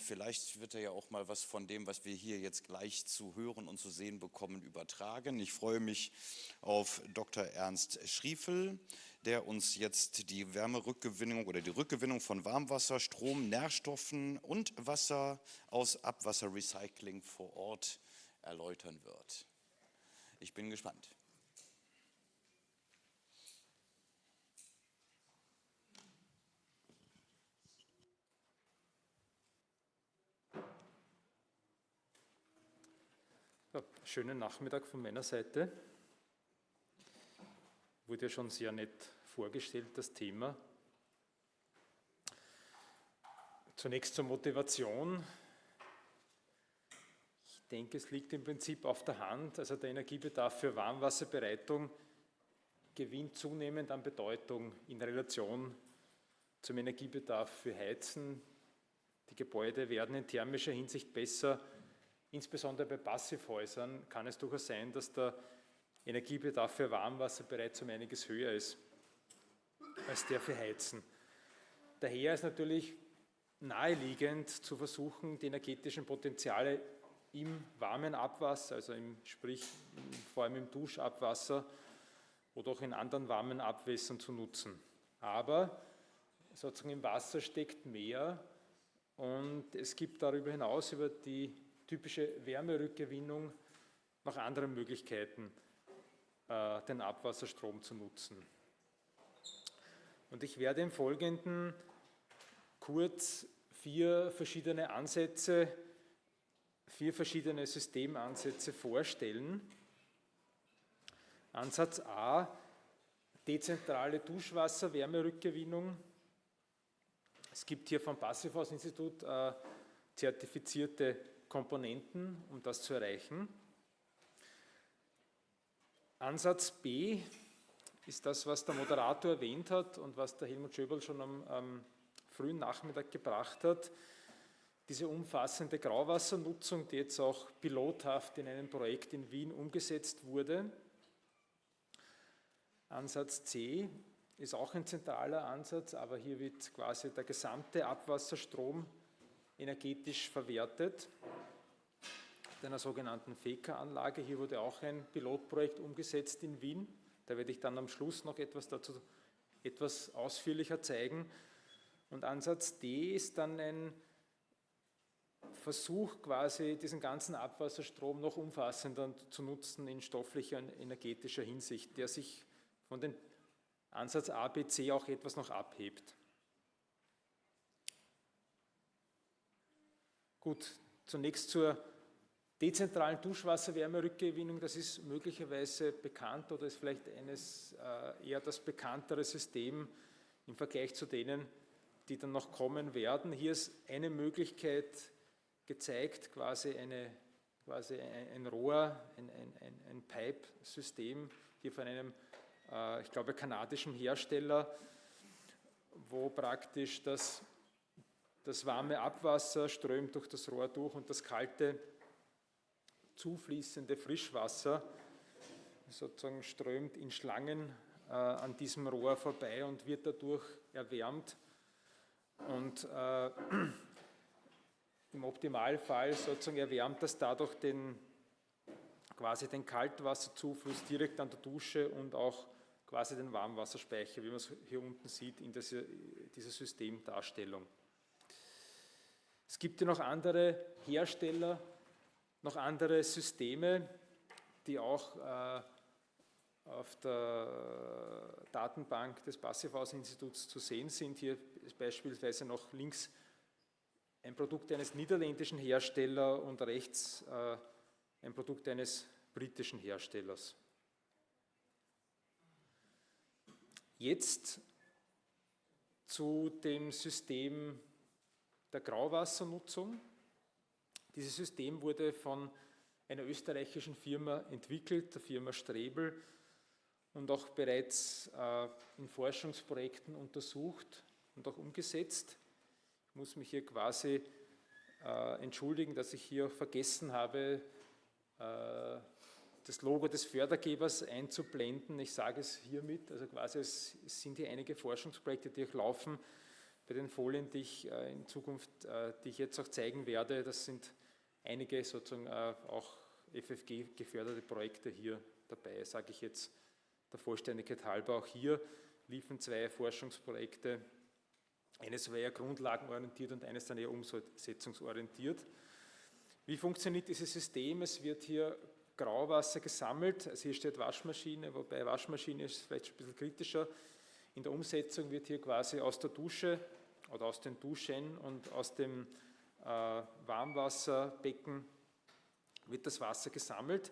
Vielleicht wird ja auch mal was von dem, was wir hier jetzt gleich zu hören und zu sehen bekommen, übertragen. Ich freue mich auf Dr. Ernst Schriefel, der uns jetzt die Wärmerückgewinnung oder die Rückgewinnung von Warmwasser, Strom, Nährstoffen und Wasser aus Abwasserrecycling vor Ort erläutern wird. Ich bin gespannt. Ja, schönen Nachmittag von meiner Seite. Wurde ja schon sehr nett vorgestellt, das Thema. Zunächst zur Motivation. Ich denke, es liegt im Prinzip auf der Hand, also der Energiebedarf für Warmwasserbereitung gewinnt zunehmend an Bedeutung in Relation zum Energiebedarf für Heizen. Die Gebäude werden in thermischer Hinsicht besser. Insbesondere bei Passivhäusern kann es durchaus sein, dass der Energiebedarf für Warmwasser bereits um einiges höher ist als der für Heizen. Daher ist natürlich naheliegend zu versuchen, die energetischen Potenziale im warmen Abwasser, also vor allem im Duschabwasser oder auch in anderen warmen Abwässern zu nutzen. Aber sozusagen im Wasser steckt mehr und es gibt darüber hinaus über die typische Wärmerückgewinnung noch andere Möglichkeiten, den Abwasserstrom zu nutzen. Und ich werde im Folgenden kurz vier verschiedene Systemansätze vorstellen. Ansatz A, dezentrale Duschwasser-Wärmerückgewinnung. Es gibt hier vom Passivhausinstitut zertifizierte Komponenten, um das zu erreichen. Ansatz B ist das, was der Moderator erwähnt hat und was der Helmut Schöberl schon am frühen Nachmittag gebracht hat. Diese umfassende Grauwassernutzung, die jetzt auch pilothaft in einem Projekt in Wien umgesetzt wurde. Ansatz C ist auch ein zentraler Ansatz, aber hier wird quasi der gesamte Abwasserstrom energetisch verwertet, in einer sogenannten FECA-Anlage. Hier wurde auch ein Pilotprojekt umgesetzt in Wien. Da werde ich dann am Schluss noch etwas ausführlicher zeigen. Und Ansatz D ist dann ein Versuch, quasi diesen ganzen Abwasserstrom noch umfassender zu nutzen in stofflicher und energetischer Hinsicht, der sich von den Ansatz A, B, C auch etwas noch abhebt. Gut, zunächst zur dezentralen Duschwasserwärmerückgewinnung. Das ist möglicherweise bekannt oder ist vielleicht eher das bekanntere System im Vergleich zu denen, die dann noch kommen werden. Hier ist eine Möglichkeit gezeigt, quasi ein Rohr, ein Pipe-System, hier von einem, ich glaube, kanadischen Hersteller, wo praktisch das warme Abwasser strömt durch das Rohr durch und das kalte, zufließende Frischwasser sozusagen strömt in Schlangen an diesem Rohr vorbei und wird dadurch erwärmt. Und im Optimalfall sozusagen erwärmt das dadurch quasi den Kaltwasserzufluss direkt an der Dusche und auch quasi den Warmwasserspeicher, wie man es hier unten sieht in dieser Systemdarstellung. Es gibt ja noch andere Hersteller, noch andere Systeme, die auch auf der Datenbank des Passivhausinstituts zu sehen sind. Hier ist beispielsweise noch links ein Produkt eines niederländischen Herstellers und rechts ein Produkt eines britischen Herstellers. Jetzt zu dem System der Grauwassernutzung. Dieses System wurde von einer österreichischen Firma entwickelt, der Firma Strebel, und auch bereits in Forschungsprojekten untersucht und auch umgesetzt. Ich muss mich hier quasi entschuldigen, dass ich hier vergessen habe, das Logo des Fördergebers einzublenden. Ich sage es hiermit, also quasi es sind hier einige Forschungsprojekte, die auch laufen bei den Folien, die ich in Zukunft, die ich jetzt auch zeigen werde, das sind einige sozusagen auch FFG geförderte Projekte hier dabei, sage ich jetzt der Vollständigkeit halber. Auch hier liefen 2 Forschungsprojekte. Eines war eher grundlagenorientiert und eines dann eher umsetzungsorientiert. Wie funktioniert dieses System? Es wird hier Grauwasser gesammelt, also hier steht Waschmaschine, wobei Waschmaschine ist vielleicht ein bisschen kritischer. In der Umsetzung wird hier quasi aus der Dusche oder aus den Duschen und aus dem Warmwasserbecken wird das Wasser gesammelt.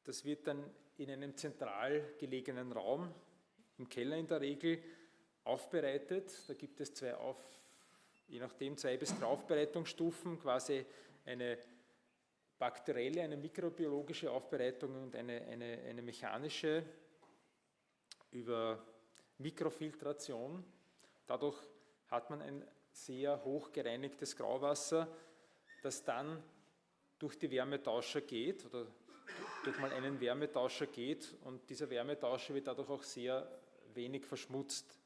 Das wird dann in einem zentral gelegenen Raum, im Keller in der Regel, aufbereitet. Da gibt es je nachdem 2 bis 3 Aufbereitungsstufen, quasi eine bakterielle, eine mikrobiologische Aufbereitung und eine mechanische über Mikrofiltration. Dadurch hat man ein sehr hoch gereinigtes Grauwasser, das dann durch die Wärmetauscher geht oder durch mal einen Wärmetauscher geht und dieser Wärmetauscher wird dadurch auch sehr wenig verschmutzt,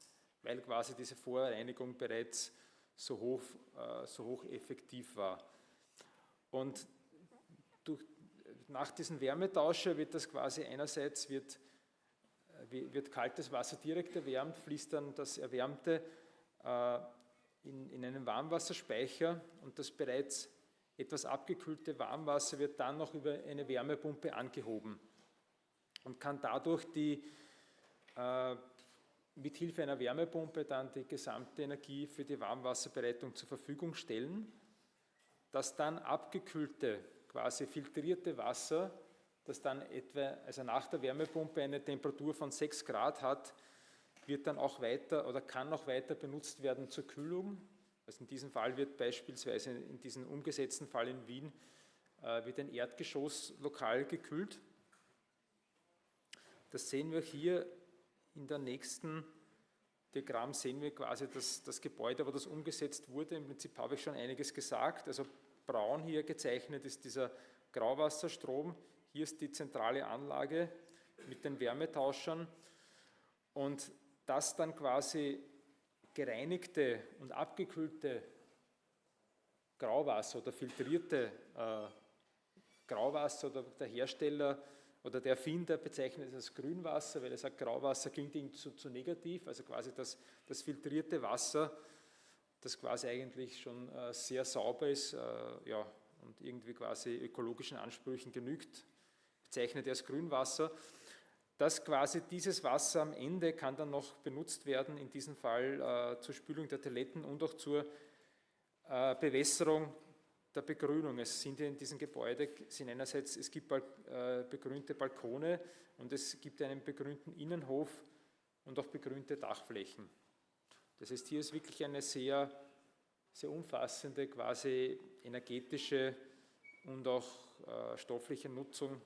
weil quasi diese Vorreinigung bereits so hoch effektiv war. Und nach diesem Wärmetauscher wird das quasi einerseits wird kaltes Wasser direkt erwärmt, fließt dann das Erwärmte in einen Warmwasserspeicher und das bereits etwas abgekühlte Warmwasser wird dann noch über eine Wärmepumpe angehoben und kann dadurch mit Hilfe einer Wärmepumpe dann die gesamte Energie für die Warmwasserbereitung zur Verfügung stellen. Das dann abgekühlte, quasi filtrierte Wasser, das dann etwa, also nach der Wärmepumpe eine Temperatur von 6 Grad hat, wird dann auch weiter oder kann auch weiter benutzt werden zur Kühlung. Also in diesem Fall wird beispielsweise in diesem umgesetzten Fall in Wien wird ein Erdgeschoss lokal gekühlt. Das sehen wir hier in der nächsten Diagramm, sehen wir quasi das Gebäude, wo das umgesetzt wurde. Im Prinzip habe ich schon einiges gesagt. Also braun hier gezeichnet ist dieser Grauwasserstrom. Hier ist die zentrale Anlage mit den Wärmetauschern und das dann quasi gereinigte und abgekühlte Grauwasser oder filtrierte Grauwasser oder der Hersteller oder der Erfinder bezeichnet es als Grünwasser, weil er sagt, Grauwasser klingt ihm zu negativ, also quasi das filtrierte Wasser, das quasi eigentlich schon sehr sauber ist und irgendwie quasi ökologischen Ansprüchen genügt, bezeichnet er als Grünwasser. Das quasi dieses Wasser am Ende kann dann noch benutzt werden, in diesem Fall zur Spülung der Toiletten und auch zur Bewässerung der Begrünung. Es sind in diesem Gebäude, es gibt begrünte Balkone und es gibt einen begrünten Innenhof und auch begrünte Dachflächen. Das heißt, hier ist wirklich eine sehr, sehr umfassende, quasi energetische und auch stoffliche Nutzung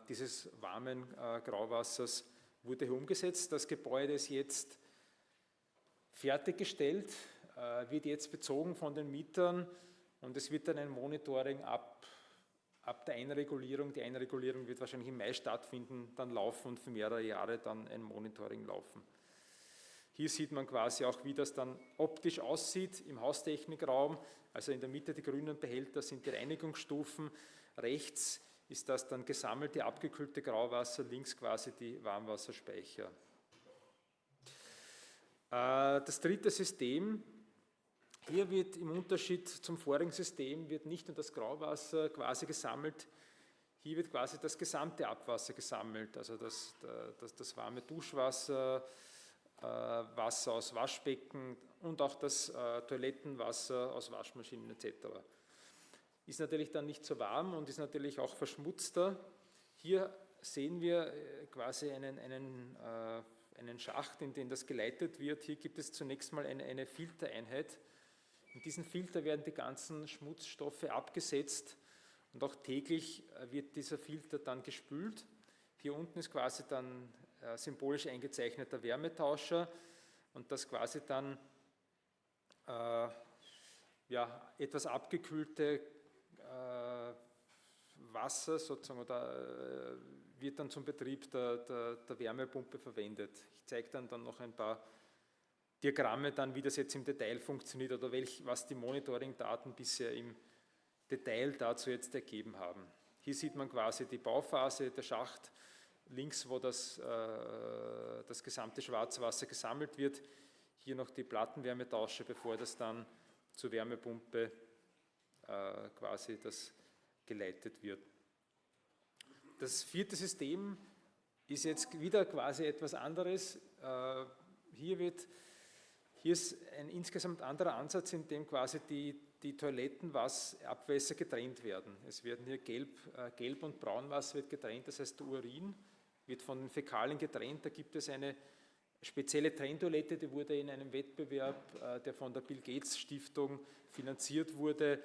dieses warmen Grauwassers wurde hier umgesetzt. Das Gebäude ist jetzt fertiggestellt, wird jetzt bezogen von den Mietern und es wird dann ein Monitoring ab der Einregulierung. Die Einregulierung wird wahrscheinlich im Mai stattfinden, dann laufen und für mehrere Jahre dann ein Monitoring laufen. Hier sieht man quasi auch, wie das dann optisch aussieht im Haustechnikraum. Also in der Mitte die grünen Behälter sind die Reinigungsstufen, rechts ist das dann gesammelte, abgekühlte Grauwasser, links quasi die Warmwasserspeicher. Das dritte System, hier wird im Unterschied zum vorigen System, wird nicht nur das Grauwasser quasi gesammelt, hier wird quasi das gesamte Abwasser gesammelt, also das warme Duschwasser, Wasser aus Waschbecken und auch das Toilettenwasser aus Waschmaschinen etc. Ist natürlich dann nicht so warm und ist natürlich auch verschmutzter. Hier sehen wir quasi einen Schacht, in den das geleitet wird. Hier gibt es zunächst mal eine Filtereinheit. In diesen Filter werden die ganzen Schmutzstoffe abgesetzt und auch täglich wird dieser Filter dann gespült. Hier unten ist quasi dann symbolisch eingezeichneter Wärmetauscher und das quasi dann etwas abgekühlte Wasser sozusagen oder wird dann zum Betrieb der Wärmepumpe verwendet. Ich zeige dann noch ein paar Diagramme dann, wie das jetzt im Detail funktioniert oder was die Monitoring-Daten bisher im Detail dazu jetzt ergeben haben. Hier sieht man quasi die Bauphase, der Schacht links, wo das gesamte Schwarzwasser gesammelt wird. Hier noch die Plattenwärmetausche, bevor das dann zur Wärmepumpe quasi das geleitet wird. Das vierte System ist jetzt wieder quasi etwas anderes. Hier ist ein insgesamt anderer Ansatz, in dem quasi die Toilettenabwässer getrennt werden. Es werden hier Gelb- und Braunwasser wird getrennt, das heißt der Urin wird von den Fäkalien getrennt. Da gibt es eine spezielle Trenntoilette, die wurde in einem Wettbewerb, der von der Bill Gates Stiftung finanziert wurde,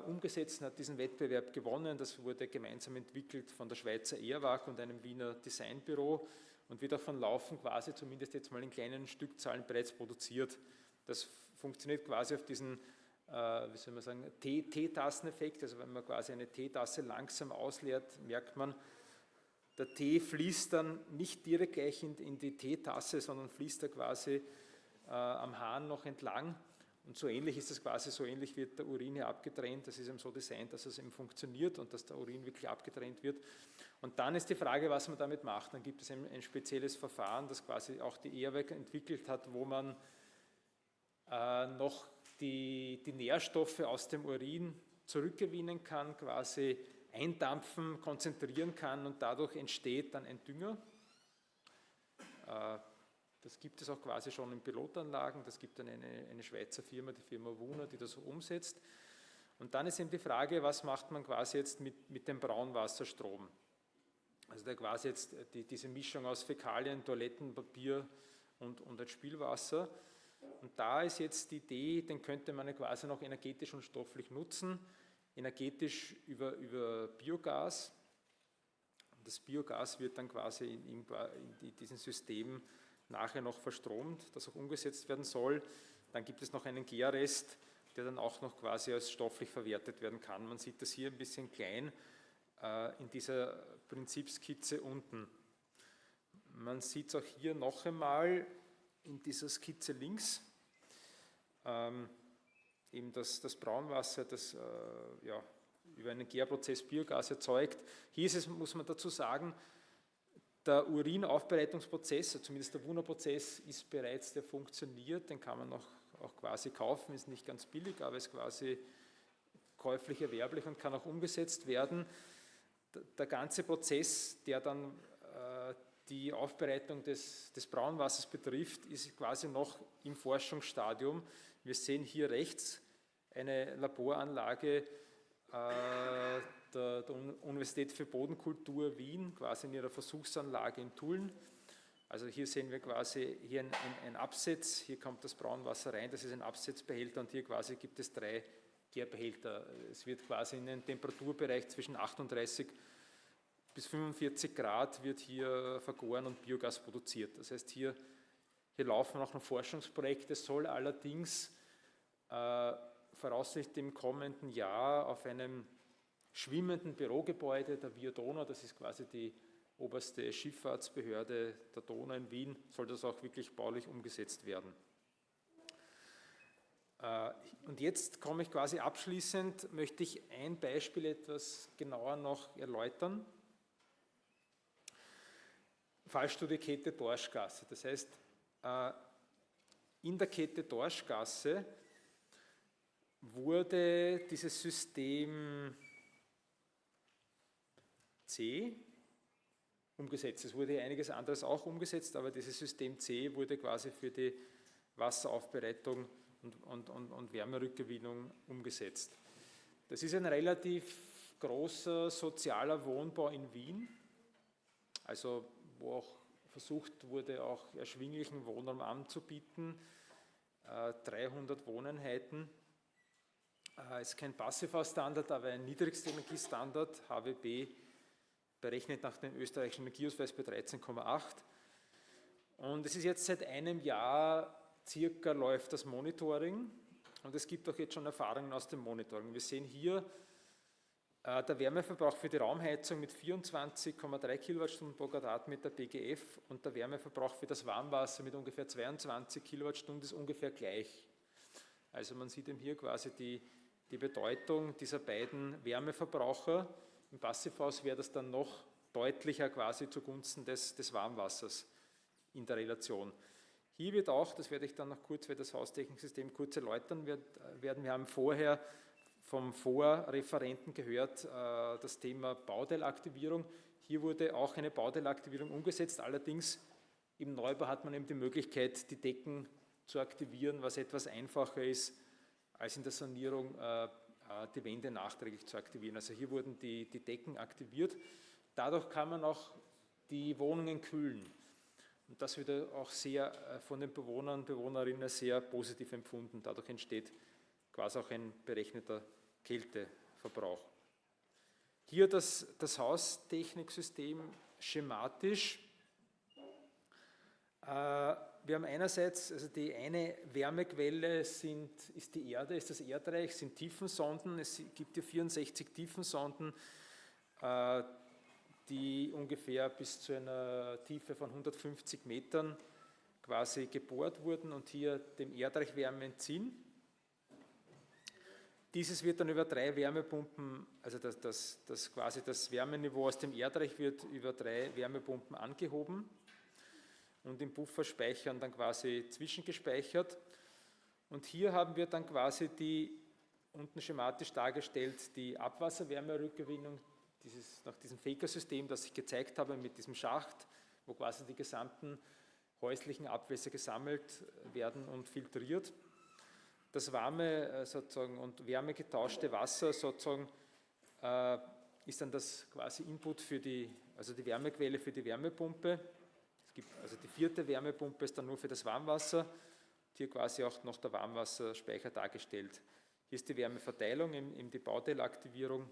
umgesetzt und hat diesen Wettbewerb gewonnen. Das wurde gemeinsam entwickelt von der Schweizer ERWAG und einem Wiener Designbüro und wird auch von Laufen quasi zumindest jetzt mal in kleinen Stückzahlen bereits produziert. Das funktioniert quasi auf diesen, wie soll man sagen, Teetasseneffekt. Also wenn man quasi eine Teetasse langsam ausleert, merkt man, der Tee fließt dann nicht direkt gleich in die Teetasse, sondern fließt da quasi am Hahn noch entlang. Und so ähnlich ist das quasi, so ähnlich wird der Urin hier abgetrennt. Das ist eben so designt, dass es eben funktioniert und dass der Urin wirklich abgetrennt wird. Und dann ist die Frage, was man damit macht. Dann gibt es ein spezielles Verfahren, das quasi auch die ERWAG entwickelt hat, wo man noch die Nährstoffe aus dem Urin zurückgewinnen kann, quasi eindampfen, konzentrieren kann und dadurch entsteht dann ein Dünger. Das gibt es auch quasi schon in Pilotanlagen, das gibt dann eine Schweizer Firma, die Firma Wuna, die das so umsetzt. Und dann ist eben die Frage, was macht man quasi jetzt mit dem Braunwasserstrom? Also der quasi jetzt diese Mischung aus Fäkalien, Toilettenpapier und ein Spülwasser. Und da ist jetzt die Idee, den könnte man quasi noch energetisch und stofflich nutzen, energetisch über Biogas. Das Biogas wird dann quasi in diesem System nachher noch verstromt, das auch umgesetzt werden soll. Dann gibt es noch einen Gärrest, der dann auch noch quasi als stofflich verwertet werden kann. Man sieht das hier ein bisschen klein in dieser Prinzipskizze unten. Man sieht es auch hier noch einmal in dieser Skizze links. Eben das Braunwasser, das über einen Gärprozess Biogas erzeugt. Hier ist es, muss man dazu sagen, der Urinaufbereitungsprozess, zumindest der Wuna-Prozess, ist bereits, der funktioniert, den kann man auch quasi kaufen, ist nicht ganz billig, aber ist quasi käuflich erwerblich und kann auch umgesetzt werden. Der ganze Prozess, der dann die Aufbereitung des Braunwassers betrifft, ist quasi noch im Forschungsstadium. Wir sehen hier rechts eine Laboranlage der Universität für Bodenkultur Wien, quasi in ihrer Versuchsanlage in Tulln. Also hier sehen wir quasi hier ein Absetz, hier kommt das Braunwasser rein, das ist ein Absetzbehälter und hier quasi gibt es 3 Gärbehälter. Es wird quasi in einem Temperaturbereich zwischen 38 bis 45 Grad wird hier vergoren und Biogas produziert. Das heißt, hier laufen auch noch Forschungsprojekte, es soll allerdings voraussichtlich im kommenden Jahr auf einem schwimmenden Bürogebäude der Via Donau, das ist quasi die oberste Schifffahrtsbehörde der Donau in Wien, soll das auch wirklich baulich umgesetzt werden. Und jetzt komme ich quasi abschließend, möchte ich ein Beispiel etwas genauer noch erläutern. Fallstudie Kette Dorschgasse. Das heißt, in der Kette Dorschgasse wurde dieses System C umgesetzt. Es wurde einiges anderes auch umgesetzt, aber dieses System C wurde quasi für die Wasseraufbereitung und Wärmerückgewinnung umgesetzt. Das ist ein relativ großer sozialer Wohnbau in Wien, also wo auch versucht wurde, auch erschwinglichen Wohnraum anzubieten, 300 Wohneinheiten. Es ist kein Passivhausstandard, aber ein niedrigster Energiestandard, HWB, berechnet nach dem österreichischen Energieausweis bei 13,8. Und es ist jetzt seit einem Jahr circa läuft das Monitoring und es gibt auch jetzt schon Erfahrungen aus dem Monitoring. Wir sehen hier Der Wärmeverbrauch für die Raumheizung mit 24,3 Kilowattstunden pro Quadratmeter BGF und der Wärmeverbrauch für das Warmwasser mit ungefähr 22 Kilowattstunden ist ungefähr gleich. Also man sieht eben hier quasi die Bedeutung dieser beiden Wärmeverbraucher. Im Passivhaus wäre das dann noch deutlicher quasi zugunsten des Warmwassers in der Relation. Hier wird auch, das werde ich dann noch kurz für das Haustechniksystem kurz erläutern werden, wir haben vorher vom Vorreferenten gehört, das Thema Bauteilaktivierung. Hier wurde auch eine Bauteilaktivierung umgesetzt, allerdings im Neubau hat man eben die Möglichkeit, die Decken zu aktivieren, was etwas einfacher ist, als in der Sanierung die Wände nachträglich zu aktivieren. Also hier wurden die Decken aktiviert. Dadurch kann man auch die Wohnungen kühlen. Und das wird auch sehr von den Bewohnern und Bewohnerinnen sehr positiv empfunden. Dadurch entsteht quasi auch ein berechneter Kälteverbrauch. Hier das Haustechniksystem schematisch. Wir haben einerseits, also die eine Wärmequelle ist die Erde, ist das Erdreich, sind Tiefensonden. Es gibt hier 64 Tiefensonden, die ungefähr bis zu einer Tiefe von 150 Metern quasi gebohrt wurden und hier dem Erdreich Wärme entziehen. Dieses wird dann über 3 Wärmepumpen, also quasi das Wärmeniveau aus dem Erdreich wird über 3 Wärmepumpen angehoben und im Pufferspeichern dann quasi zwischengespeichert. Und hier haben wir dann quasi unten schematisch dargestellt, die Abwasserwärmerückgewinnung, nach diesem Faker-System, das ich gezeigt habe, mit diesem Schacht, wo quasi die gesamten häuslichen Abwässer gesammelt werden und filtriert. Das warme sozusagen und wärmegetauschte Wasser sozusagen ist dann das quasi Input also die Wärmequelle für die Wärmepumpe. Also die 4. Wärmepumpe ist dann nur für das Warmwasser. Hier quasi auch noch der Warmwasserspeicher dargestellt. Hier ist die Wärmeverteilung, eben die Bauteilaktivierung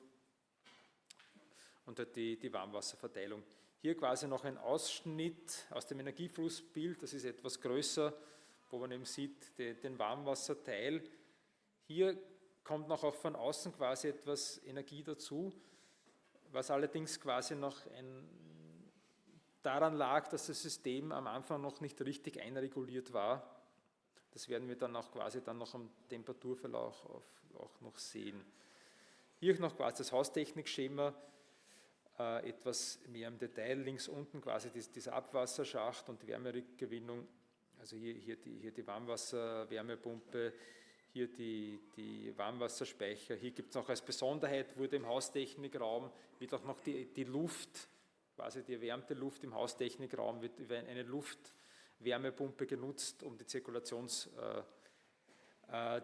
und die Warmwasserverteilung. Hier quasi noch ein Ausschnitt aus dem Energieflussbild, das ist etwas größer, wo man eben sieht, den Warmwasserteil. Hier kommt noch auch von außen quasi etwas Energie dazu, was allerdings quasi noch daran lag, dass das System am Anfang noch nicht richtig einreguliert war. Das werden wir dann auch quasi noch am Temperaturverlauf auch noch sehen. Hier noch quasi das Haustechnikschema, etwas mehr im Detail, links unten quasi dieser Abwasserschacht und die Wärmerückgewinnung. Also hier die Warmwasser-Wärmepumpe, hier die Warmwasserspeicher. Hier gibt es noch als Besonderheit, wurde im Haustechnikraum, wird auch noch die Luft, quasi die erwärmte Luft im Haustechnikraum, wird über eine Luftwärmepumpe genutzt, um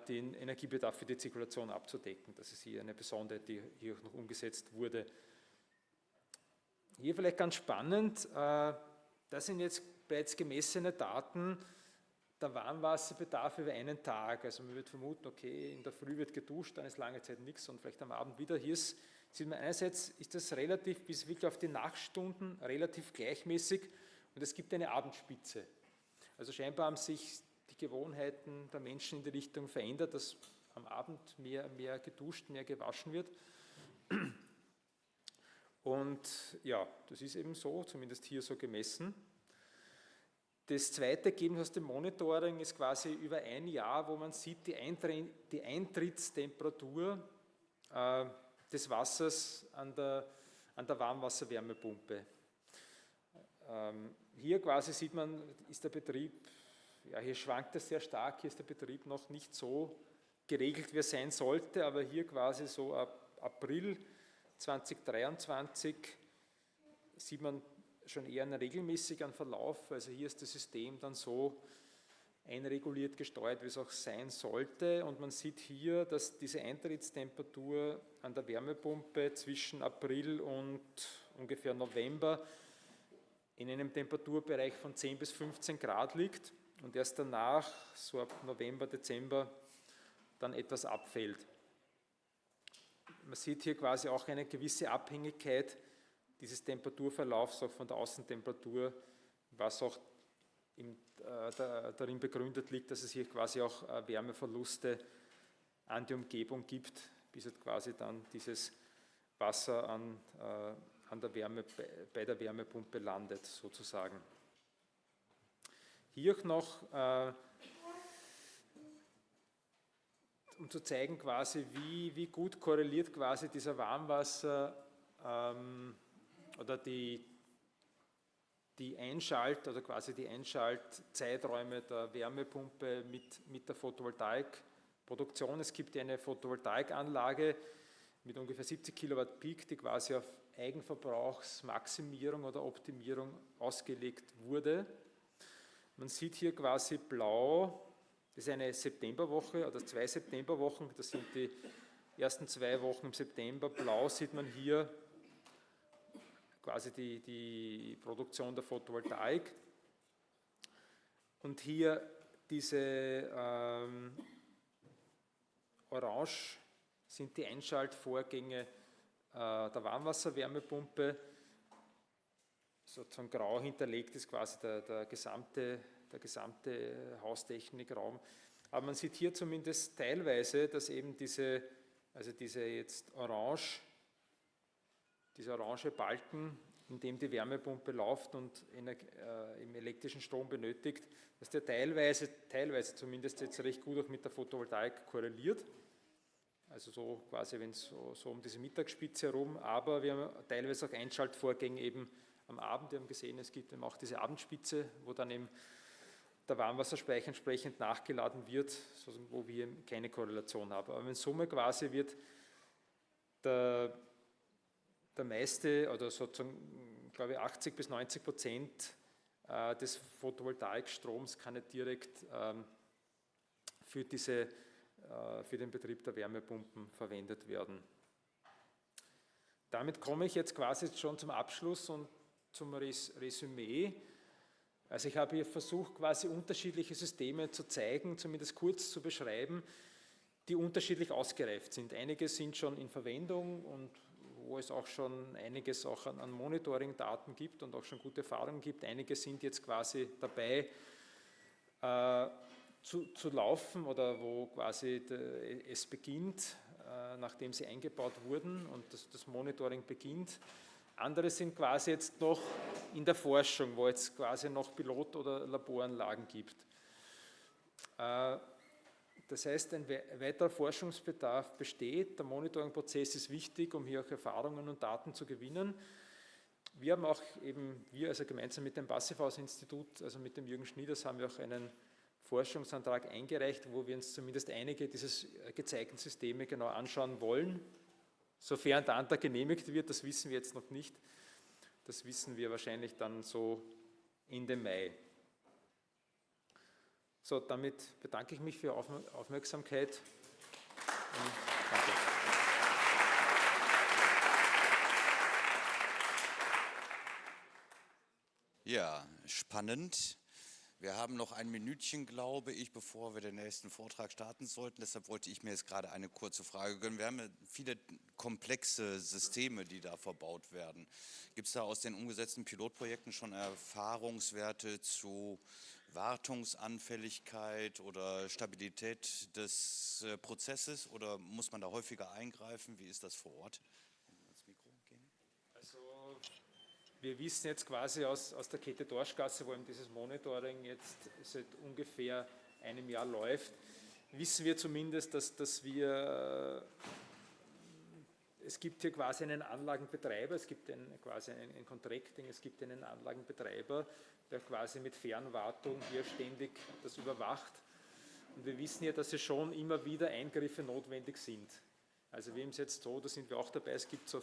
den Energiebedarf für die Zirkulation abzudecken. Das ist hier eine Besonderheit, die hier auch noch umgesetzt wurde. Hier vielleicht ganz spannend, das sind jetzt bereits gemessene Daten, der Warmwasserbedarf über einen Tag. Also man wird vermuten, okay, in der Früh wird geduscht, dann ist lange Zeit nichts und vielleicht am Abend wieder. Hier sieht man einerseits, ist das relativ bis wirklich auf die Nachtstunden relativ gleichmäßig und es gibt eine Abendspitze. Also scheinbar haben sich die Gewohnheiten der Menschen in die Richtung verändert, dass am Abend mehr geduscht, mehr gewaschen wird. Und ja, das ist eben so, zumindest hier so gemessen. Das zweite Ergebnis aus dem Monitoring ist quasi über ein Jahr, wo man sieht, die Eintrittstemperatur des Wassers an der Warmwasserwärmepumpe. Hier quasi sieht man, ist der Betrieb, ja, hier schwankt es sehr stark, hier ist der Betrieb noch nicht so geregelt, wie er sein sollte, aber hier quasi so ab April 2023 sieht man schon eher einen regelmäßigen Verlauf, also hier ist das System dann so einreguliert gesteuert, wie es auch sein sollte und man sieht hier, dass diese Eintrittstemperatur an der Wärmepumpe zwischen April und ungefähr November in einem Temperaturbereich von 10 bis 15 Grad liegt und erst danach, so ab November, Dezember, dann etwas abfällt. Man sieht hier quasi auch eine gewisse Abhängigkeit dieses Temperaturverlaufs auch von der Außentemperatur, was auch darin begründet liegt, dass es hier quasi auch Wärmeverluste an die Umgebung gibt, bis halt quasi dann dieses Wasser bei der Wärmepumpe landet, sozusagen. Hier auch noch, um zu zeigen, quasi, wie gut korreliert quasi dieser Warmwasser oder die Einschaltzeiträume der Wärmepumpe mit der Photovoltaikproduktion. Es gibt eine Photovoltaikanlage mit ungefähr 70 Kilowatt Peak, die quasi auf Eigenverbrauchsmaximierung oder Optimierung ausgelegt wurde. Man sieht hier quasi blau, das ist eine Septemberwoche oder 2 Septemberwochen, das sind die ersten 2 Wochen im September. Blau sieht man hier quasi die Produktion der Photovoltaik. Und hier diese Orange sind die Einschaltvorgänge der Warmwasserwärmepumpe. Sozusagen grau hinterlegt ist quasi der gesamte Haustechnikraum. Aber man sieht hier zumindest teilweise, dass eben dieser orange Balken, in dem die Wärmepumpe läuft und im elektrischen Strom benötigt, dass der teilweise zumindest jetzt recht gut auch mit der Photovoltaik korreliert. Also so quasi, wenn es so um diese Mittagsspitze herum, aber wir haben teilweise auch Einschaltvorgänge eben am Abend. Wir haben gesehen, es gibt eben auch diese Abendspitze, wo dann eben der Warmwasserspeicher entsprechend nachgeladen wird, wo wir keine Korrelation haben. Aber in Summe quasi wird der meiste oder sozusagen, glaube ich, 80-90% des Photovoltaikstroms kann nicht direkt für den Betrieb der Wärmepumpen verwendet werden. Damit komme ich jetzt quasi schon zum Abschluss und zum Resümee. Also ich habe hier versucht, quasi unterschiedliche Systeme zu zeigen, zumindest kurz zu beschreiben, die unterschiedlich ausgereift sind. Einige sind schon in Verwendung und wo es auch schon einiges auch an Monitoring-Daten gibt und auch schon gute Erfahrungen gibt. Einige sind jetzt quasi dabei zu laufen oder wo quasi es beginnt, nachdem sie eingebaut wurden und das Monitoring beginnt. Andere sind quasi jetzt noch in der Forschung, wo es quasi noch Pilot- oder Laboranlagen gibt. Das heißt, ein weiterer Forschungsbedarf besteht. Der Monitoringprozess ist wichtig, um hier auch Erfahrungen und Daten zu gewinnen. Wir haben auch eben, also gemeinsam mit dem Passivhaus-Institut, also mit dem Jürgen Schnieders, haben wir auch einen Forschungsantrag eingereicht, wo wir uns zumindest einige dieses gezeigten Systeme genau anschauen wollen. Sofern der Antrag genehmigt wird, das wissen wir jetzt noch nicht. Das wissen wir wahrscheinlich dann so Ende Mai. So, damit bedanke ich mich für Ihre Aufmerksamkeit. Und danke. Ja, spannend. Wir haben noch ein Minütchen, glaube ich, bevor wir den nächsten Vortrag starten sollten. Deshalb wollte ich mir jetzt gerade eine kurze Frage gönnen. Wir haben ja viele komplexe Systeme, die da verbaut werden. Gibt es da aus den umgesetzten Pilotprojekten schon Erfahrungswerte zu Wartungsanfälligkeit oder Stabilität des Prozesses oder muss man da häufiger eingreifen? Wie ist das vor Ort? Wir wissen jetzt quasi aus der Kette Dorschgasse, wo eben dieses Monitoring jetzt seit ungefähr einem Jahr läuft, wissen wir zumindest, dass es gibt hier quasi einen Anlagenbetreiber, es gibt quasi ein Contracting, es gibt einen Anlagenbetreiber, der quasi mit Fernwartung hier ständig das überwacht. Und wir wissen ja, dass es schon immer wieder Eingriffe notwendig sind. Also wir haben es jetzt so, da sind wir auch dabei, es gibt so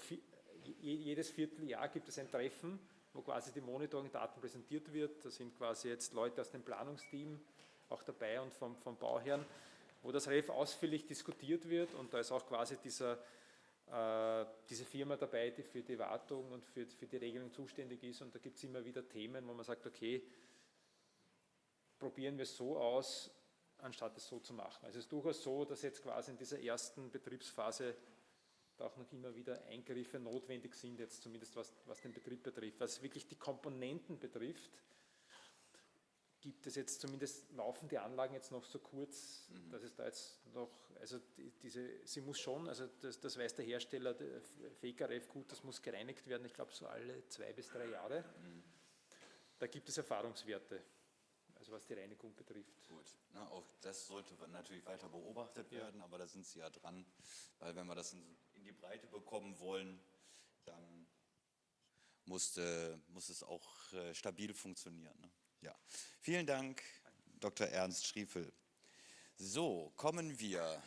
jedes Vierteljahr gibt es ein Treffen, wo quasi die Monitoring-Daten präsentiert wird. Da sind quasi jetzt Leute aus dem Planungsteam auch dabei und vom Bauherrn, wo das relativ ausführlich diskutiert wird und da ist auch quasi diese Firma dabei, die für die Wartung und für die Regelung zuständig ist und da gibt es immer wieder Themen, wo man sagt, okay, probieren wir es so aus, anstatt es so zu machen. Also es ist durchaus so, dass jetzt quasi in dieser ersten Betriebsphase da auch noch immer wieder Eingriffe notwendig sind, jetzt zumindest was den Betrieb betrifft. Was wirklich die Komponenten betrifft, gibt es jetzt zumindest, laufen die Anlagen jetzt noch so kurz, dass es da jetzt noch, also sie muss schon, also das weiß der Hersteller, der FECA-Ref gut, das muss gereinigt werden, ich glaube so alle 2 bis 3 Jahre. Da gibt es Erfahrungswerte, also was die Reinigung betrifft. Gut, na, auch das sollte natürlich weiter beobachtet werden, aber da sind Sie ja dran, weil wenn wir das in die Breite bekommen wollen, dann muss es auch stabil funktionieren. Ne? Ja. Vielen Dank, Dr. Ernst Schriefel. So, kommen wir